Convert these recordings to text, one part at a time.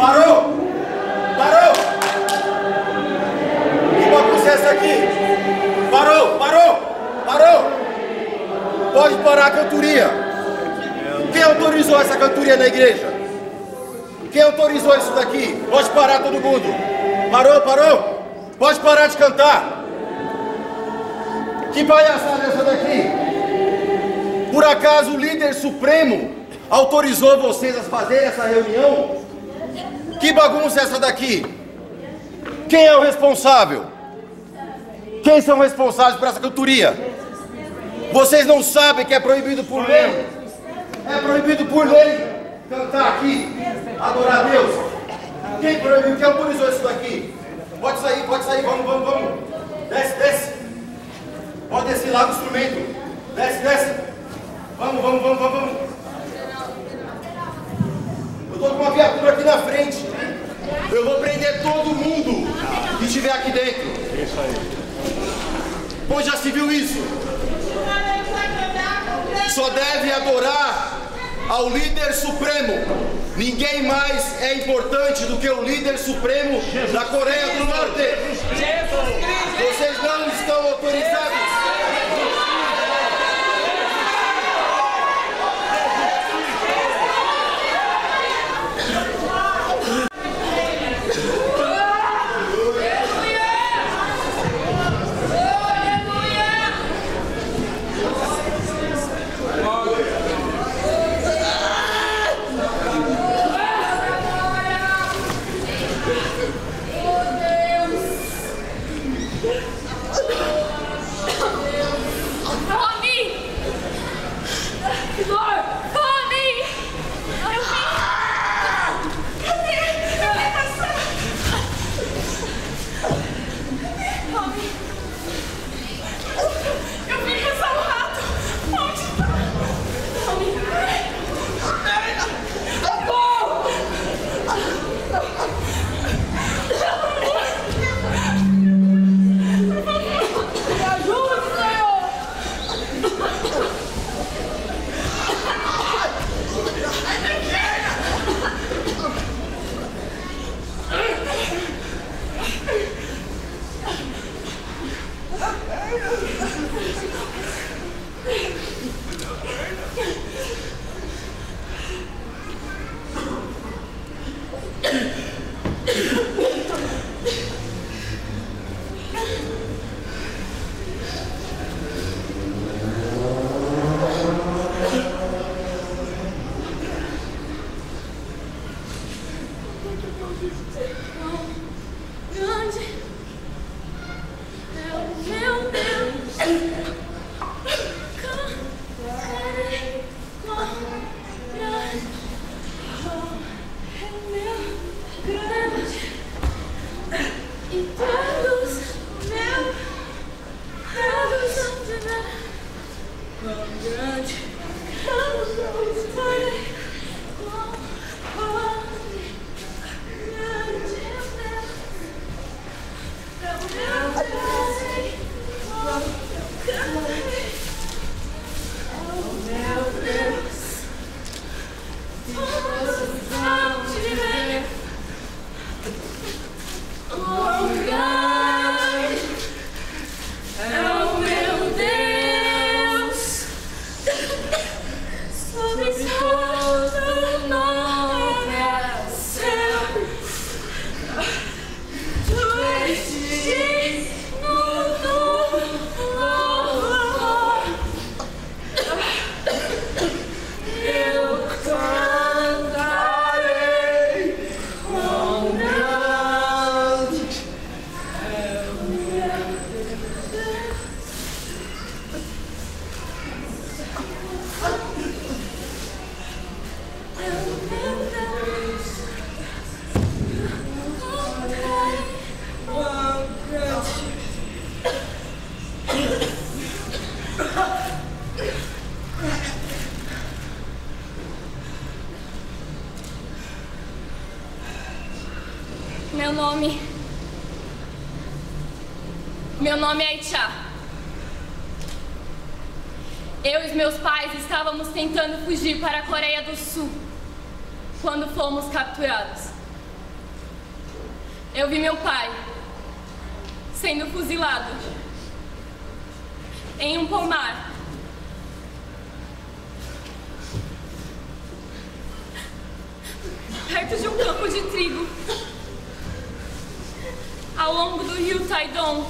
Parou! Parou! Que bagunça é essa aqui? Parou! Parou! Parou! Pode parar a cantoria. Quem autorizou essa cantoria na igreja? Quem autorizou isso daqui? Pode parar todo mundo. Parou, parou? Pode parar de cantar. Que palhaçada é essa daqui? Por acaso o líder supremo autorizou vocês a fazerem essa reunião? Que bagunça é essa daqui? Quem é o responsável? Quem são responsáveis por essa cantoria? Vocês não sabem que é proibido por lei? É proibido por lei cantar aqui, adorar a Deus. Quem proibiu? Quem autorizou isso daqui? Pode sair, vamos, vamos, vamos. Desce, desce. Pode descer lá do instrumento. Desce, desce. Vamos, vamos, vamos, vamos, vamos. Eu tô com uma viatura aqui na frente. Eu vou prender todo mundo que estiver aqui dentro. Isso aí. Pô, já se viu isso? Só deve adorar ao líder supremo. Ninguém mais é importante do que o líder supremo da Coreia do Norte. Vocês não estão autorizados. Meu nome é Aicha. Eu e os meus pais estávamos tentando fugir para a Coreia do Sul quando fomos capturados. Eu vi meu pai sendo fuzilado em um pomar. Perto de um campo de trigo, ao longo do rio Taidong.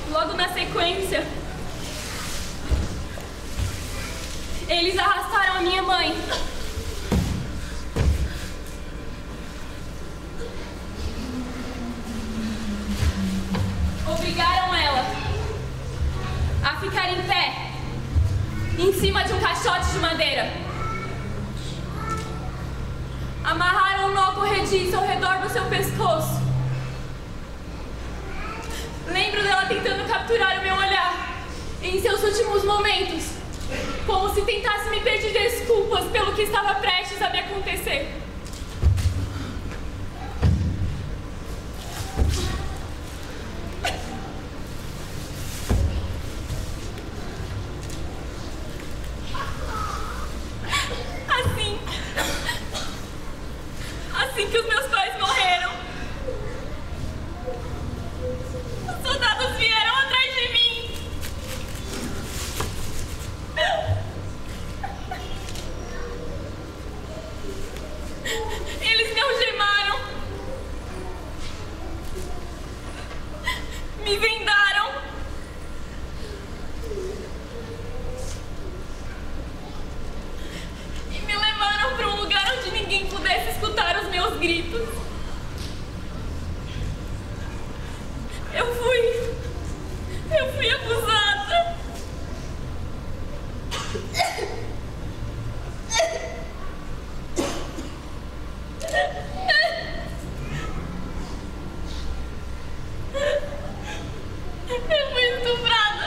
Logo na sequência, eles arrastaram a minha mãe. Obrigaram ela a ficar em pé, em cima de um caixote de madeira. Amarraram um nó corrediço ao redor do seu pescoço. Lembro dela tentando capturar o meu olhar em seus últimos momentos, como se tentasse me pedir desculpas pelo que estava prestes a me acontecer. Assim que os meus pais morreram, os soldados vieram atrás de mim. Eles me algemaram, me vendaram e me levaram para um lugar onde ninguém pudesse escutar os meus gritos. Eu fui abusada. Eu fui estuprada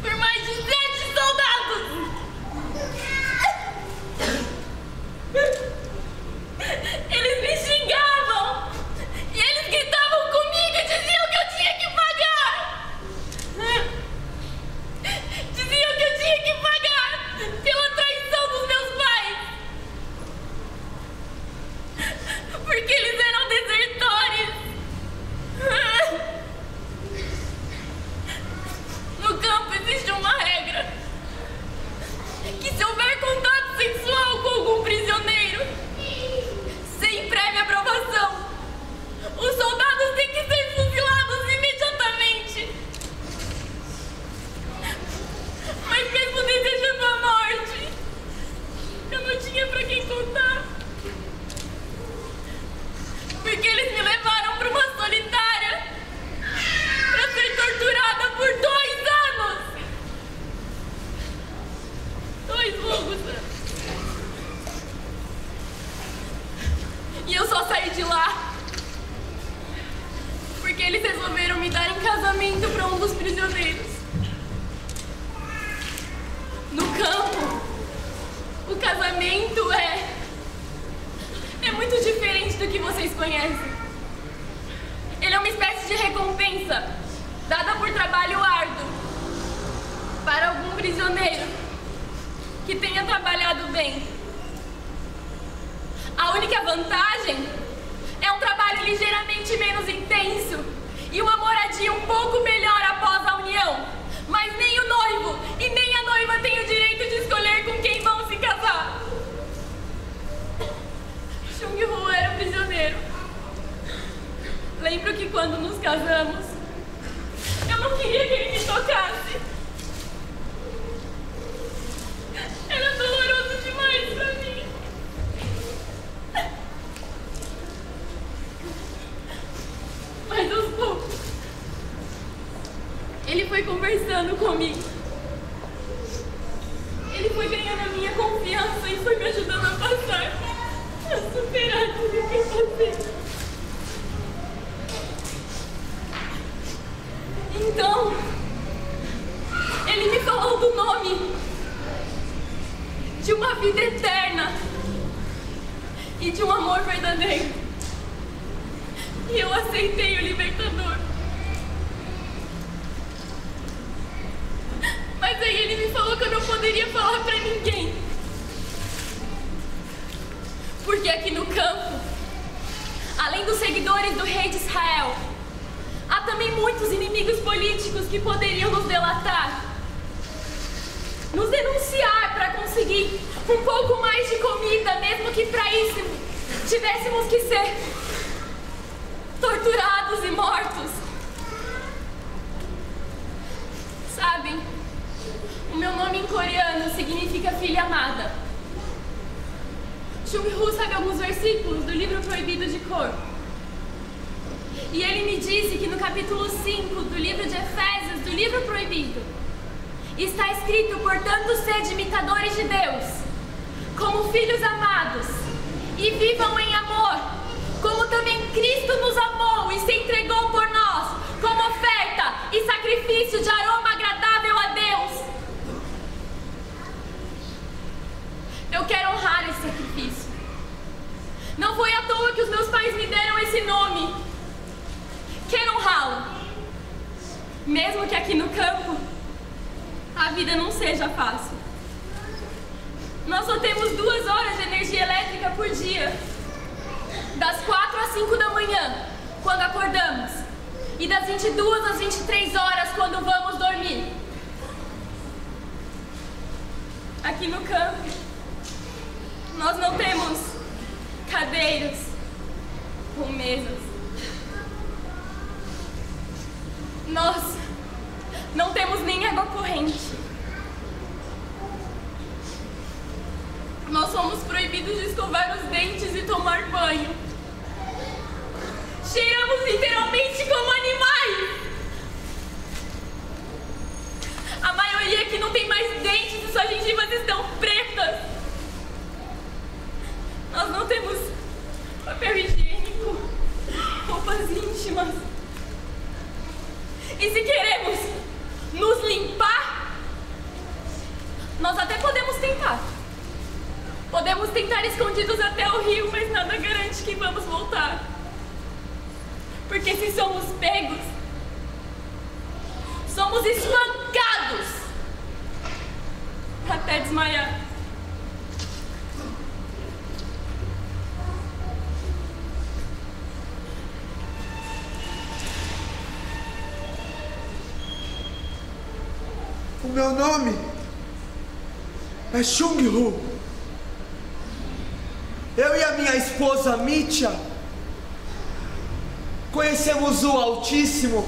por mais de 7 soldados. Eles me xingavam e eles gritavam comigo e diziam que eu tinha que pagar. Diziam que eu tinha que pagar pela traição dos meus pais, porque eles eram desertores. No campo existe uma regra que se houver contato sexual com algum prisioneiro sem prévia aprovação, os soldados têm que ser fuzilados imediatamente. Mas mesmo desejando a morte, eu não tinha pra quem contar, porque eles me levaram pra uma solitária pra ser torturada por 2 anos. 2 longos anos. E eu só saí de lá porque eles resolveram me dar em casamento para um dos prisioneiros. No campo, o casamento é muito diferente do que vocês conhecem. Ele é uma espécie de recompensa dada por trabalho árduo para algum prisioneiro que tenha trabalhado bem. A única vantagem é um trabalho ligeiramente menos intenso e uma moradia um pouco melhor após a união. Mas nem o noivo e nem a noiva têm o direito de escolher com quem vão se casar. Chung-Hu era um prisioneiro. Lembro que quando nos casamos, eu não queria que ele me tocasse. Era doloroso demais pra mim. Mas aos poucos, ele foi conversando comigo. Ele foi ganhando a minha confiança e foi me ajudando a passar, a superar tudo que eu passei. Então, ele me falou do nome de uma vida eterna e de um amor verdadeiro. E eu aceitei o libertador. Mas aí ele me falou que eu não poderia falar pra ninguém, Porque aqui no campo, além dos seguidores do rei de Israel, há também muitos inimigos políticos que poderiam nos delatar, nos denunciar para conseguir um pouco mais de comida, mesmo que para isso tivéssemos que ser torturados e mortos. Sabem, o meu nome em coreano significa filha amada. Chung-Hu sabe alguns versículos do livro proibido de cor. E ele me disse que no capítulo 5 do livro de Efésios, do livro proibido, está escrito: portanto, sede imitadores de Deus, como filhos amados, e vivam em amor, como também Cristo nos amou e se entregou por nós, como oferta e sacrifício de aroma agradável a Deus. Eu quero honrar esse sacrifício. Não foi à toa que os meus pais me deram esse nome. Quero honrá-lo, mesmo que aqui no campo a vida não seja fácil. Nós só temos 2 horas de energia elétrica por dia, das 4 às 5 da manhã, quando acordamos, e das 22 às 23 horas, quando vamos dormir. Aqui no campo, nós não temos cadeiras ou mesas. Nós não temos nem água corrente. Nós somos proibidos de escovar os dentes e tomar banho. Cheiramos literalmente como animais. A maioria aqui não tem mais dentes e suas gengivas estão pretas. Nós não temos papel higiênico, roupas íntimas. E se queremos nos limpar, nós até podemos tentar. Podemos tentar escondidos até o rio, mas nada garante que vamos voltar. Porque se somos pegos, somos espancados até desmaiar. O meu nome é Chung-Hu. Eu e a minha esposa Mitya conhecemos o Altíssimo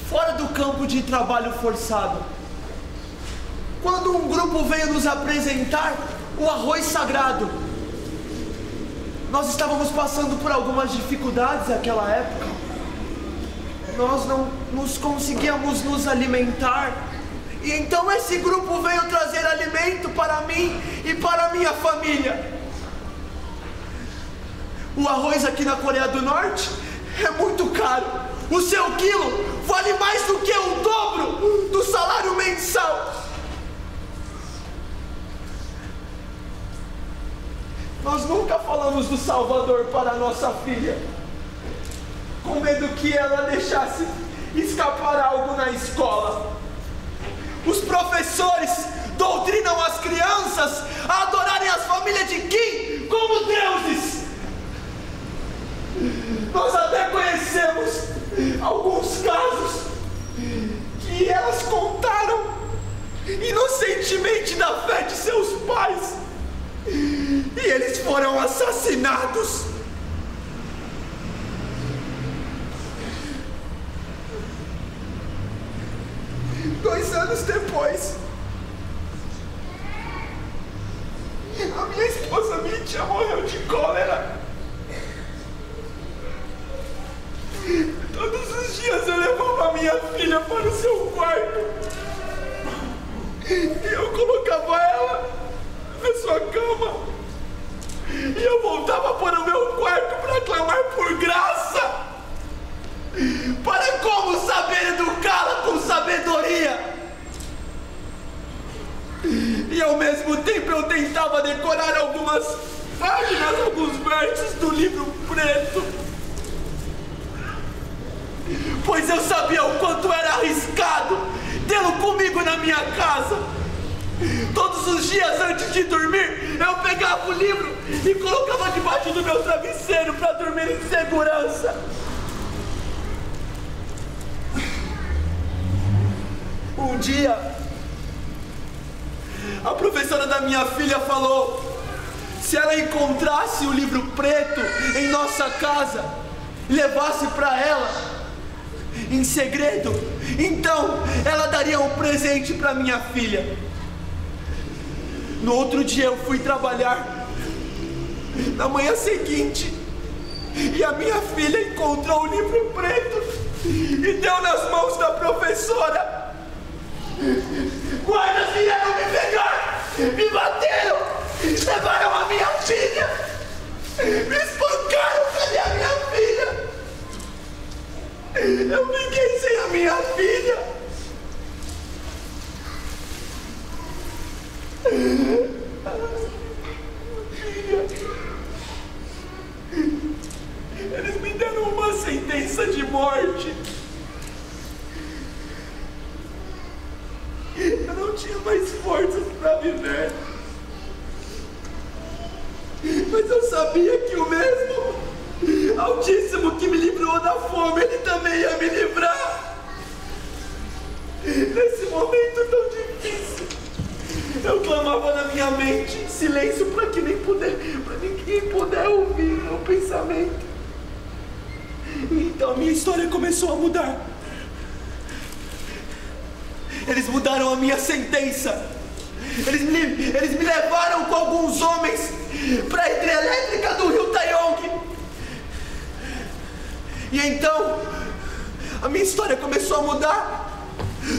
fora do campo de trabalho forçado, quando um grupo veio nos apresentar o arroz sagrado. Nós estávamos passando por algumas dificuldades naquela época. Nós não conseguíamos nos alimentar. E então esse grupo veio trazer alimento para mim e para a minha família. O arroz aqui na Coreia do Norte é muito caro. O seu quilo vale mais do que o dobro do salário mensal. Nós nunca falamos do Salvador para a nossa filha, com medo que ela deixasse escapar algo na escola. Os professores doutrinam as crianças a adorarem as famílias de Kim como deuses. Nós até conhecemos alguns casos que elas contaram inocentemente da fé de seus pais e eles foram assassinados. Dois anos depois, a minha esposa Mitya morreu de cólera. Todos os dias eu levava a minha filha para o seu quarto e eu colocava ela na sua cama e eu voltava para o meu quarto para clamar por graça, para como saber educá-la com sabedoria. E ao mesmo tempo eu tentava decorar algumas páginas, alguns versos do livro preto, pois eu sabia o quanto era arriscado tê-lo comigo na minha casa. Todos os dias antes de dormir, eu pegava o livro e colocava debaixo do meu travesseiro para dormir em segurança. Um dia, a professora da minha filha falou: se ela encontrasse o livro preto em nossa casa e levasse para ela em segredo, então ela daria um presente para minha filha. No outro dia eu fui trabalhar. Na manhã seguinte, e a minha filha encontrou o livro preto e deu nas mãos da professora. Guardas vieram me pegar, me bateram, levaram a minha filha, me espancaram. Cadê a minha filha? Eu fiquei sem a minha filha. Eles me deram uma sentença de morte. Eu não tinha mais forças para viver. Mas eu sabia que o mesmo Altíssimo que me livrou da fome, Ele também ia me livrar. Nesse momento tão difícil, eu clamava na minha mente em silêncio para ninguém puder ouvir meu pensamento. E então a minha história começou a mudar. Eles mudaram a minha sentença. Eles me levaram com alguns homens para a hidrelétrica do rio Taeyong. E então a minha história começou a mudar.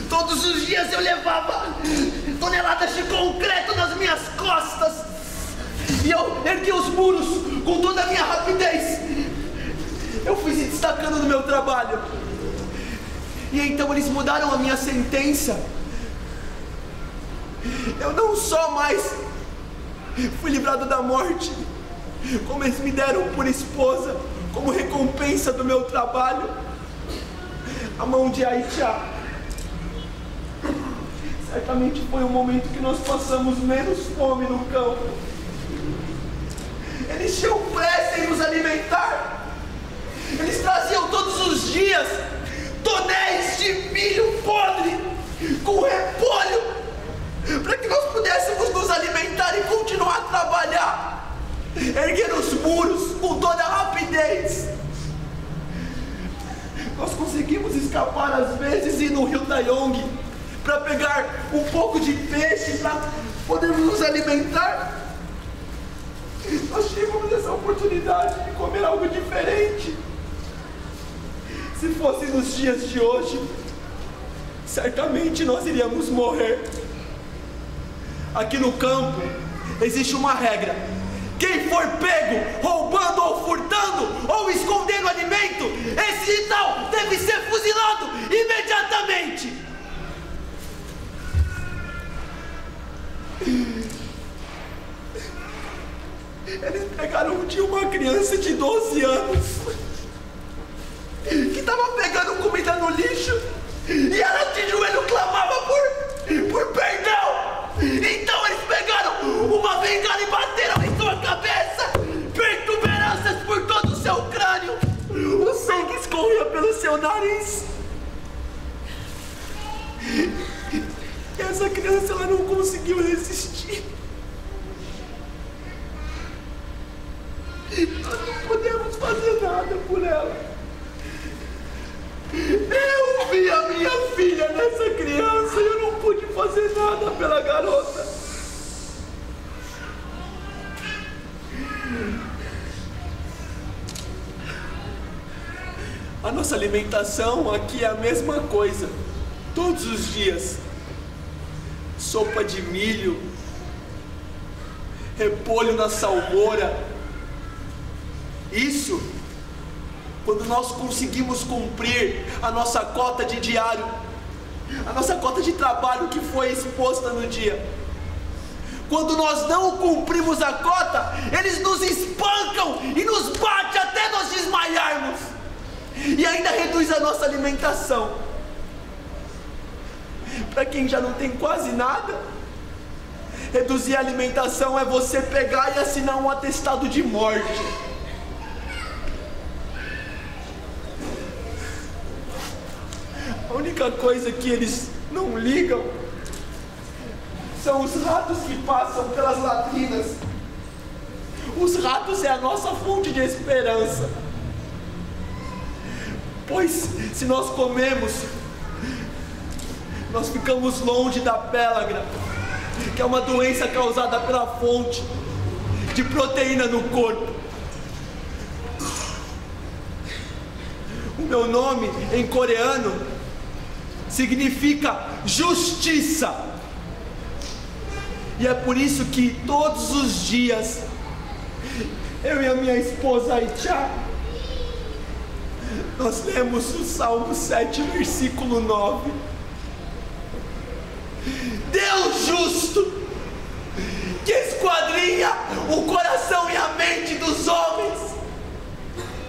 Todos os dias eu levava toneladas de concreto nas minhas costas e eu ergui os muros com toda a minha rapidez. Eu fui se destacando no meu trabalho. E então eles mudaram a minha sentença. Eu não só mais fui livrado da morte, como eles me deram por esposa, como recompensa do meu trabalho, a mão de Aitia. Certamente foi o momento que nós passamos menos fome no campo. Eles tinham pressa em nos alimentar. Eles traziam todos os dias tonéis de milho podre com repolho para que nós pudéssemos nos alimentar e continuar a trabalhar, erguer os muros com toda a rapidez. Nós conseguimos escapar às vezes e ir no rio Taeyong para pegar um pouco de peixe para podermos nos alimentar. Nós tivemos essa oportunidade de comer algo diferente. Se fosse nos dias de hoje, certamente nós iríamos morrer. Aqui no campo existe uma regra: quem for pego roubando ou furtando ou escondendo alimento, esse tal deve ser fuzilado imediatamente. Eles pegaram um dia uma criança de 12 anos que estava pegando comida no lixo e ela de joelho clamava por perdão. Então eles pegaram uma bengala e bateram em sua cabeça, protuberâncias por todo o seu crânio, o sangue escorria pelo seu nariz. E essa criança, ela não conseguiu resistir. Nós não podemos fazer nada por ela. Eu vi a minha filha nessa criança e eu não pude fazer nada pela garota. A nossa alimentação aqui é a mesma coisa, todos os dias. Sopa de milho, repolho na salmoura. Isso quando nós conseguimos cumprir a nossa cota de diário, a nossa cota de trabalho que foi exposta no dia. Quando nós não cumprimos a cota, eles nos espancam e nos batem até nós desmaiarmos. E ainda reduz a nossa alimentação. Para quem já não tem quase nada, Reduzir a alimentação é você pegar e assinar um atestado de morte. A única coisa que eles não ligam são os ratos que passam pelas latrinas. Os ratos é a nossa fonte de esperança. Pois se nós comemos, nós ficamos longe da pélagra, que é uma doença causada pela fonte de proteína no corpo. O meu nome em coreano significa justiça. E é por isso que todos os dias eu e a minha esposa Aicha, nós lemos o Salmo 7, versículo 9. Deus justo, que esquadrinha o coração e a mente dos homens,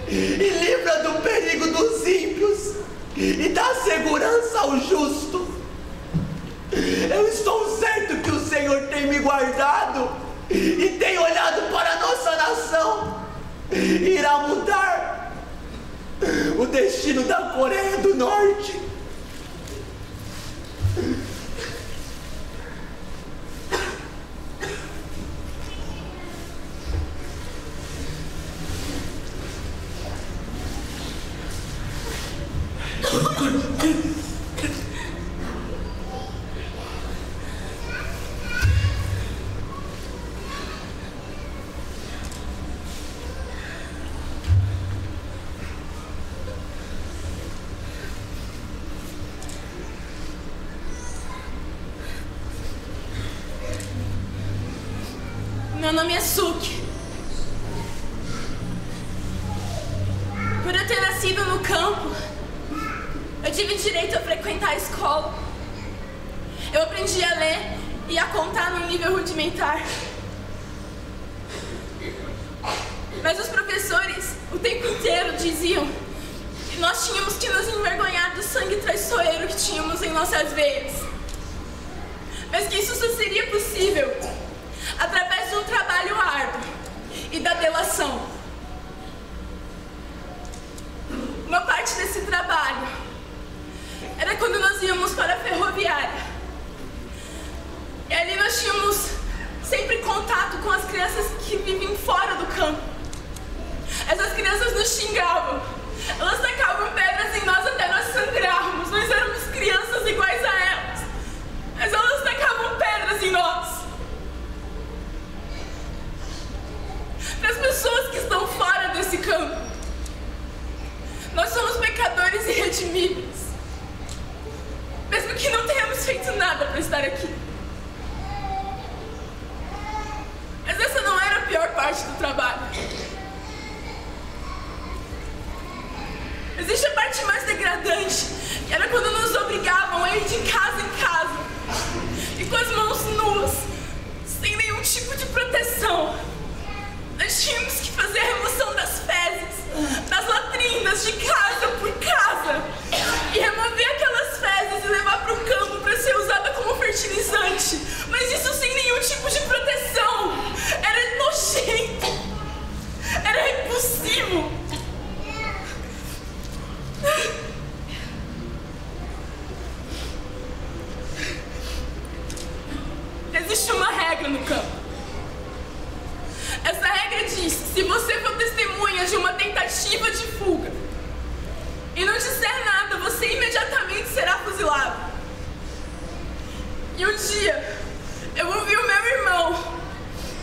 e livra do perigo dos ímpios, e dá segurança ao justo. Eu estou certo que o Senhor tem me guardado e tem olhado para a nossa nação e irá mudar o destino da Coreia do Norte. Meu nome é Suki. Por eu ter nascido no campo, eu tive direito a frequentar a escola. Eu aprendi a ler e a contar num nível rudimentar. Mas os professores o tempo inteiro diziam que nós tínhamos que nos envergonhar do sangue traiçoeiro que tínhamos em nossas veias. Mas que isso só seria possível através de um trabalho árduo e da delação. Uma parte desse trabalho era quando nós íamos para a ferroviária. E ali nós tínhamos sempre contato com as crianças que vivem fora do campo. Essas crianças nos xingavam. Elas tacavam pedras em nós até nós sangrarmos. Nós éramos crianças iguais a elas, mas elas tacavam pedras em nós. Para as pessoas que estão fora desse campo, nós somos pecadores irredimíveis, mesmo que não tenhamos feito nada para estar aqui. Mas essa não era a pior parte do trabalho. Existe a parte mais degradante, que era quando nos obrigavam a ir de casa em casa e com as mãos nuas, sem nenhum tipo de proteção. Nós tínhamos que fazer a remoção das fezes, das latrinas, de casa por casa, e remover aquelas fezes e levar para o campo para ser usada como fertilizante. Mas isso sem nenhum tipo de proteção. Era nojento. Era repulsivo. Existe uma regra no campo. Essa regra diz: se você for testemunha de uma tentativa de fuga e não disser nada, você imediatamente será fuzilado. E um dia eu ouvi o meu irmão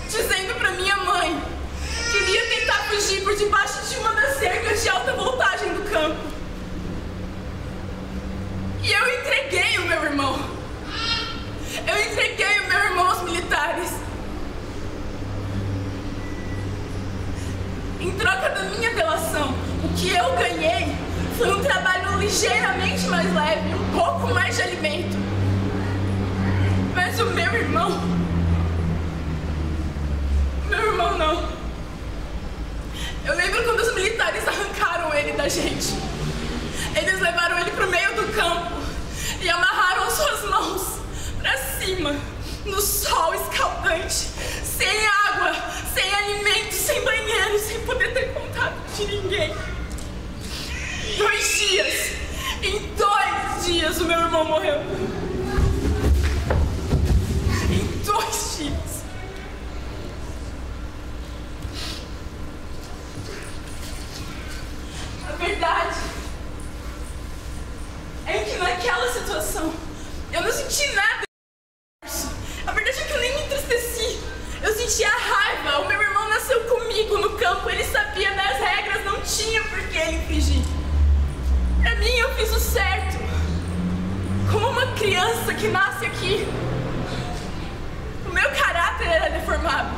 dizendo para minha mãe que iria tentar fugir por debaixo de uma das cercas de alta voltagem do campo. E eu entreguei o meu irmão. Eu entreguei o meu irmão aos militares. Em troca da minha delação, o que eu ganhei foi um trabalho ligeiramente mais leve, um pouco mais de alimento. Mas o meu irmão não. Eu lembro quando os militares arrancaram ele da gente. Eles levaram ele pro meio do campo e amarraram suas mãos pra cima no sol escaldante, sem água, sem alimento, sem banheiro, sem poder ter contato de ninguém. 2 dias, em 2 dias o meu irmão morreu. Em 2 dias. A verdade é que naquela situação eu não senti nada. A verdade é que eu nem me entristeci. Eu sentia raiva. O meu irmão nasceu comigo no campo. Ele sabia das regras, não tinha por que ele infringir. Pra mim, eu fiz o certo. Como uma criança que nasce aqui. O meu caráter era deformado.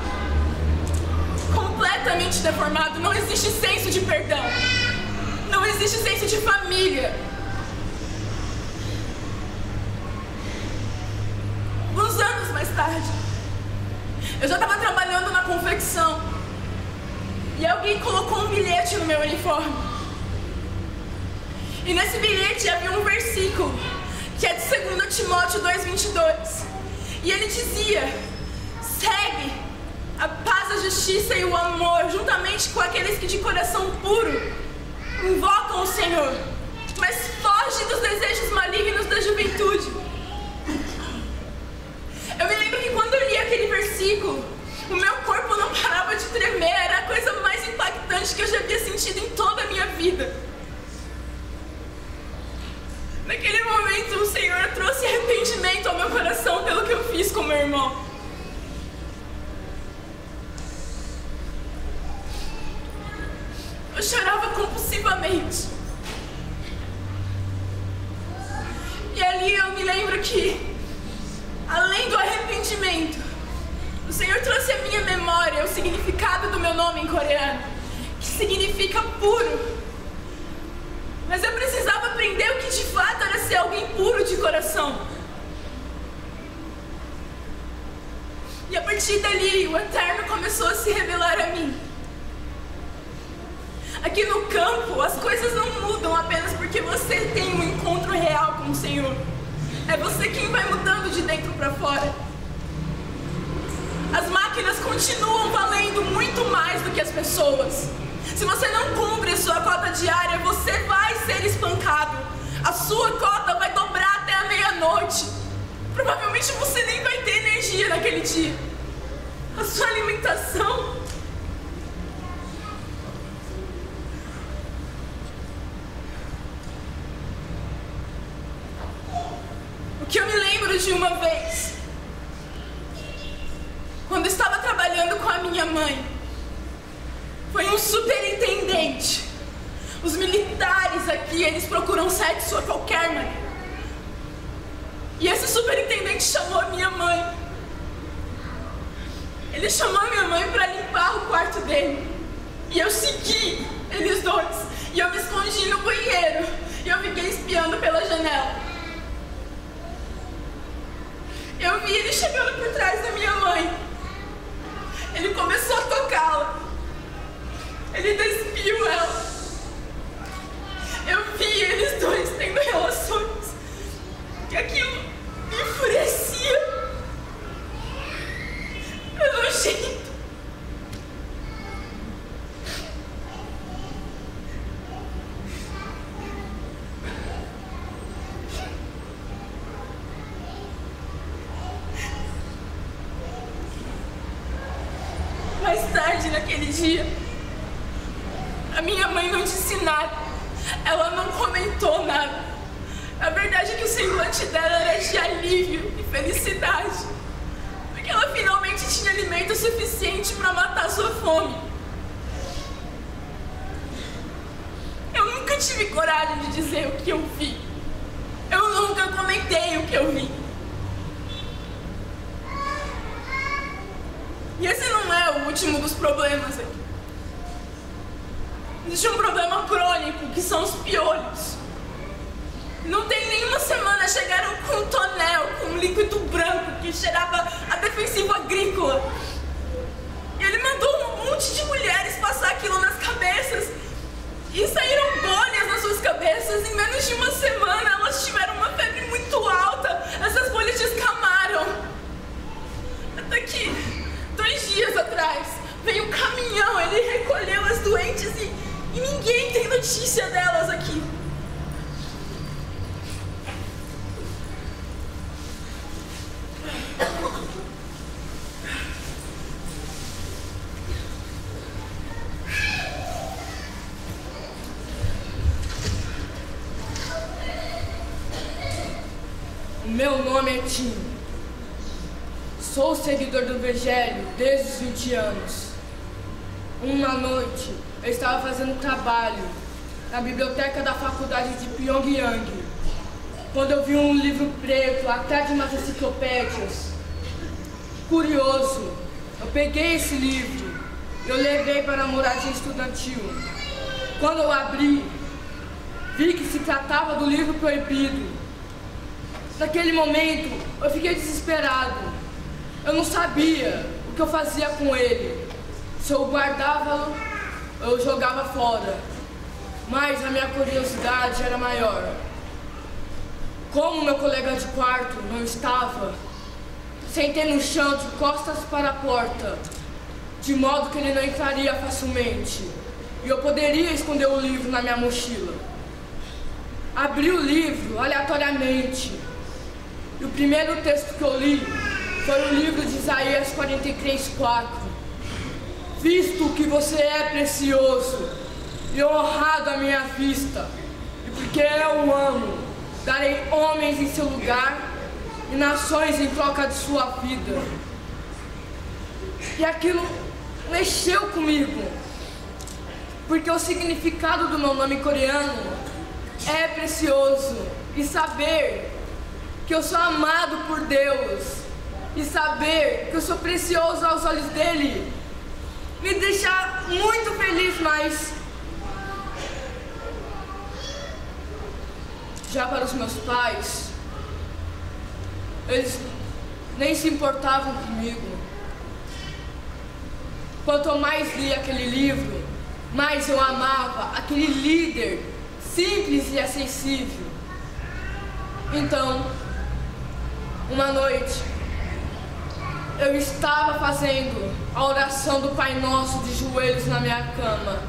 Completamente deformado. Não existe senso de perdão. Não existe senso de família. Uns anos mais tarde, eu já estava trabalhando na confecção e alguém colocou um bilhete no meu uniforme. E nesse bilhete havia um versículo que é de 2 Timóteo 2:22. E ele dizia: segue a paz, a justiça e o amor juntamente com aqueles que de coração puro invocam o Senhor, mas foge dos desejos malignos da juventude. Eu me lembro que quando eu li aquele versículo, o meu corpo não parava de tremer. Era a coisa mais impactante que eu já havia sentido em toda a minha vida. Naquele momento, o Senhor trouxe arrependimento ao meu coração pelo que eu fiz com meu irmão. Eu chorava compulsivamente. E ali eu me lembro que, além do arrependimento, o Senhor trouxe à minha memória o significado do meu nome em coreano, que significa puro. Mas eu precisava aprender o que de fato era ser alguém puro de coração. E a partir dali, o Eterno começou a se revelar a mim. Aqui no campo, as coisas não mudam apenas porque você tem um encontro real com o Senhor. É você quem vai mudando de dentro para fora. As máquinas continuam valendo muito mais do que as pessoas. Se você não cumpre a sua cota diária, você vai ser espancado. A sua cota vai dobrar até a meia-noite. Provavelmente você nem vai ter energia naquele dia. A sua alimentação... O que eu me lembro de uma vez, quando estava trabalhando com a minha mãe, foi um superintendente. Os militares aqui, eles procuram sexo a qualquer maneira. E esse superintendente chamou a minha mãe. Ele chamou a minha mãe para limpar o quarto dele. E eu segui eles dois. E eu me escondi no banheiro. E eu fiquei espiando pela janela. Eu vi ele chegando por trás da minha mãe. Ele começou a tocá-la. Ele despiu ela. Eu vi eles dois tendo relações. E aquilo me enfurecia. É nojento. Mais tarde naquele dia, a minha mãe não disse nada. Ela não comentou nada. A verdade é que o semblante dela era de alívio e felicidade, porque ela finalmente tinha alimento suficiente para matar sua fome. Eu nunca tive coragem de dizer o que eu vi. Eu nunca comentei o que eu vi. E esse não é o último dos problemas aqui. Existe um problema crônico, que são os piolhos. Não tem nenhuma semana chegaram com um tonel, com um líquido branco que cheirava a defensivo agrícola. E ele mandou um monte de mulheres passar aquilo nas cabeças. E saíram bolhas nas suas cabeças. Em menos de uma semana elas tiveram uma febre muito alta. Essas bolhas descamaram. notícia delas aqui. Meu nome é Tim. Sou seguidor do Evangelho desde os 20 anos. Uma noite, eu estava fazendo trabalho na biblioteca da faculdade de Pyongyang, quando eu vi um livro preto atrás de umas enciclopédias. Curioso, eu peguei esse livro e eu levei para a moradia estudantil. Quando eu abri, vi que se tratava do livro proibido. Naquele momento, eu fiquei desesperado. Eu não sabia o que eu fazia com ele. Se eu guardava-o, eu jogava fora. Mas a minha curiosidade era maior. Como meu colega de quarto não estava, sentei no chão de costas para a porta, de modo que ele não entraria facilmente, e eu poderia esconder o livro na minha mochila. Abri o livro aleatoriamente. E o primeiro texto que eu li foi o livro de Isaías 43:4. Visto que você é precioso e honrado à minha vista, e porque eu o amo, darei homens em seu lugar e nações em troca de sua vida. E aquilo mexeu comigo, porque o significado do meu nome coreano é precioso, e saber que eu sou amado por Deus e saber que eu sou precioso aos olhos dele me deixa muito feliz. Mas já para os meus pais, eles nem se importavam comigo. Quanto mais li aquele livro, mais eu amava aquele líder simples e acessível. Então, uma noite, eu estava fazendo a oração do Pai Nosso de joelhos na minha cama,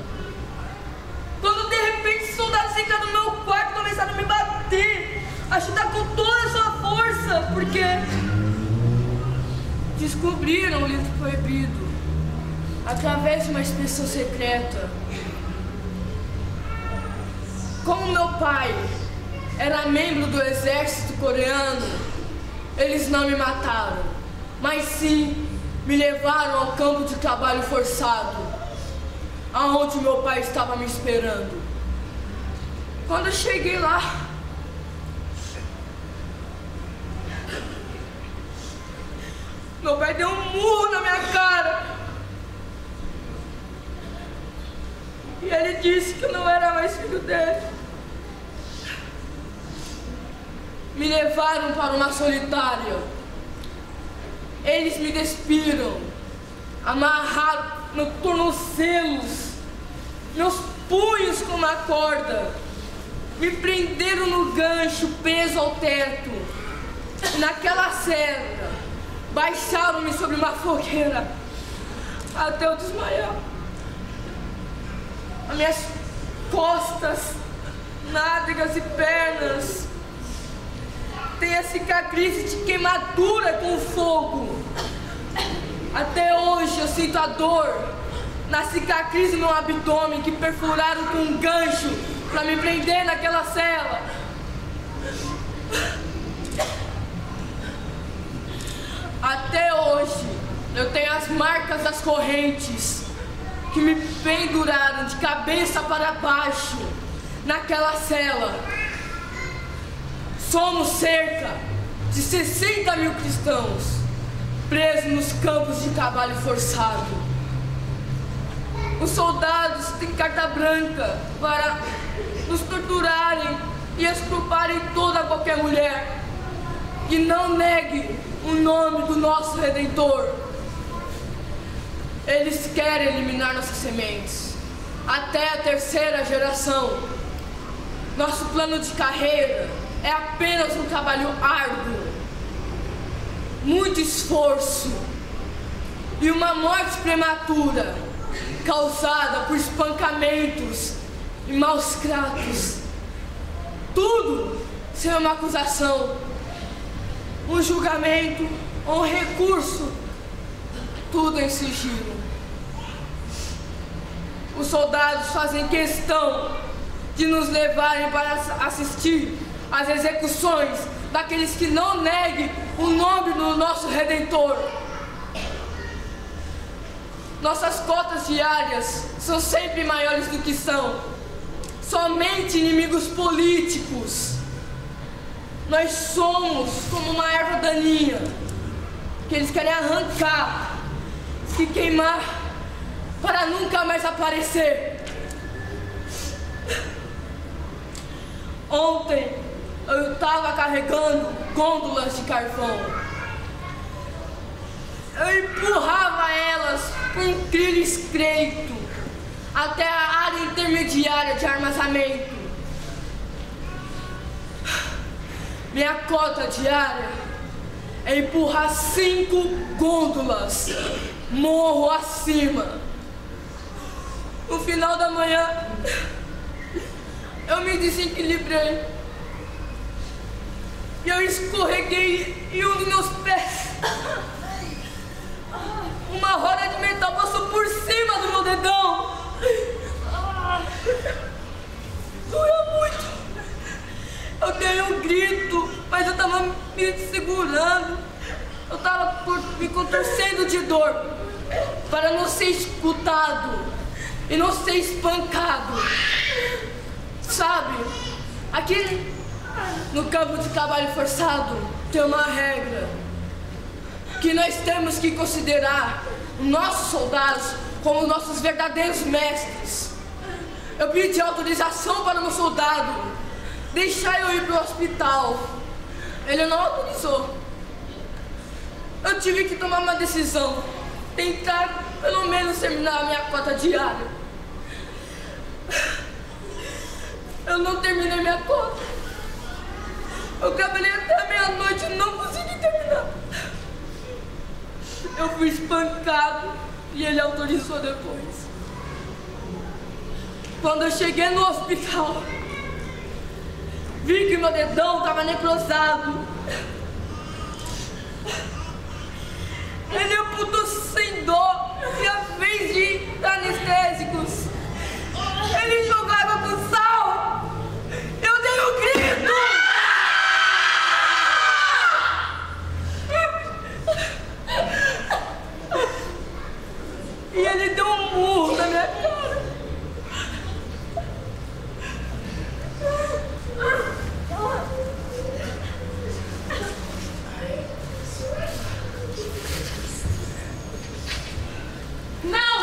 quando de repente soldados entraram no meu quarto e começaram a me bater, a chutar com toda a sua força, porque descobriram o livro proibido através de uma inspeção secreta. Como meu pai era membro do exército coreano, eles não me mataram, mas sim me levaram ao campo de trabalho forçado, aonde meu pai estava me esperando. Quando eu cheguei lá, meu pai deu um murro na minha cara e ele disse que eu não era mais filho dele. Me levaram para uma solitária. Eles me despiram, amarraram meus tornozelos, meus punhos com uma corda, me prenderam no gancho preso ao teto. E naquela cela, baixaram-me sobre uma fogueira até eu desmaiar. As minhas costas, nádegas e pernas tem a cicatriz de queimadura com o fogo. Até hoje eu sinto a dor na cicatriz do meu abdômen que perfuraram com um gancho para me prender naquela cela. Até hoje eu tenho as marcas das correntes que me penduraram de cabeça para baixo naquela cela. Somos cerca de 60 mil cristãos presos nos campos de trabalho forçado. Os soldados têm carta branca para nos torturarem e exculparem toda qualquer mulher que não negue o nome do nosso Redentor. Eles querem eliminar nossas sementes até a terceira geração. Nosso plano de carreira é apenas um trabalho árduo, muito esforço e uma morte prematura causada por espancamentos e maus tratos. Tudo sem uma acusação, um julgamento ou um recurso. Tudo em sigilo. Os soldados fazem questão de nos levarem para assistir às execuções daqueles que não neguem o nome do nosso Redentor. Nossas cotas diárias são sempre maiores do que são. Somente inimigos políticos. Nós somos como uma erva daninha que eles querem arrancar e queimar para nunca mais aparecer. Ontem eu estava carregando gôndolas de carvão. Eu empurrava elas com um trilho estreito até a área intermediária de armazenamento. Minha cota diária é empurrar 5 gôndolas morro acima. No final da manhã, eu me desequilibrei e eu escorreguei em um dos meus pés. Uma roda de metal passou por cima do meu dedão. Doeu muito. Eu dei um grito, mas eu tava me segurando. Eu tava me contorcendo de dor para não ser escutado e não ser espancado. Sabe, aqui no campo de trabalho forçado tem uma regra que nós temos que considerar os nossos soldados como nossos verdadeiros mestres. Eu pedi autorização para o meu soldado deixar eu ir para o hospital. Ele não autorizou. Eu tive que tomar uma decisão, tentar pelo menos terminar a minha cota diária. Eu não terminei minha cota. Eu trabalhei até meia-noite e não consegui terminar. Eu fui espancado e ele autorizou depois. Quando eu cheguei no hospital, vi que meu dedão estava necrosado. Ele amputou sem dó e a vez de anestésicos, ele jogava com sal. Eu dei um grito. E ele deu um murro na minha cara. Não!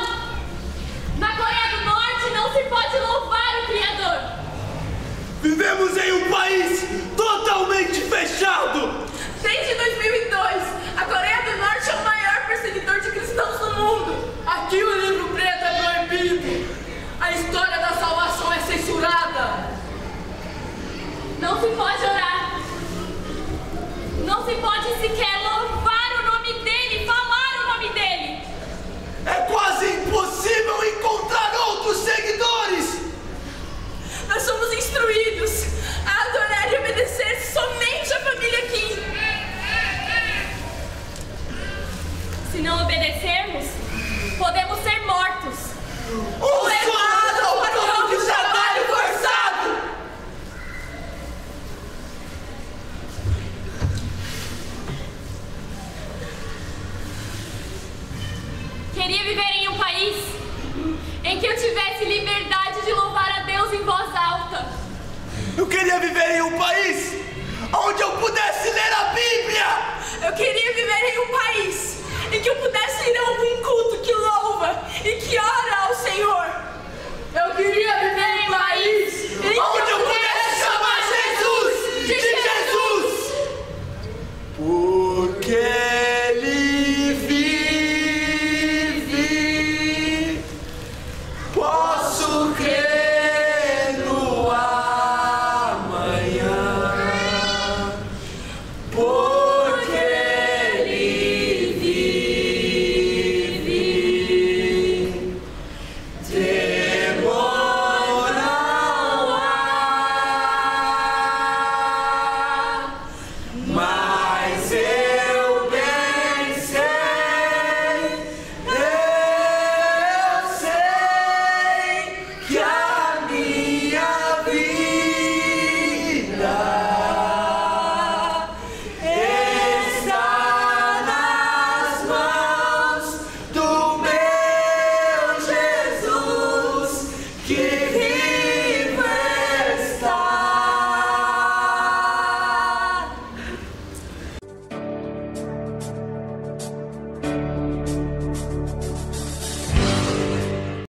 Na Coreia do Norte não se pode louvar o Criador. Vivemos em um país totalmente fechado. Desde 2002, a Coreia do Norte é o maior perseguidor de cristãos do mundo. Aqui o livro preto é proibido. A história da salvação é censurada. Não se pode orar. Não se pode sequer louvar o nome dele, falar o nome dele. É quase impossível encontrar outros seguidores. Nós somos instruídos a adorar e obedecer somente a família Kim. Se não obedecermos, podemos ser mortos. Levado ao campo de trabalho forçado. Queria viver em um país em que eu tivesse liberdade de louvar a Deus em voz alta. Eu queria viver em um país onde eu pudesse ler a Bíblia. Eu queria viver em um país em que eu pudesse ir a algum culto que louva e que ora ao Senhor. Eu queria viver em um país em que onde eu pudesse chamar Jesus de Jesus. Porque Ele vive, posso crer no amanhã. Porque Ele Mas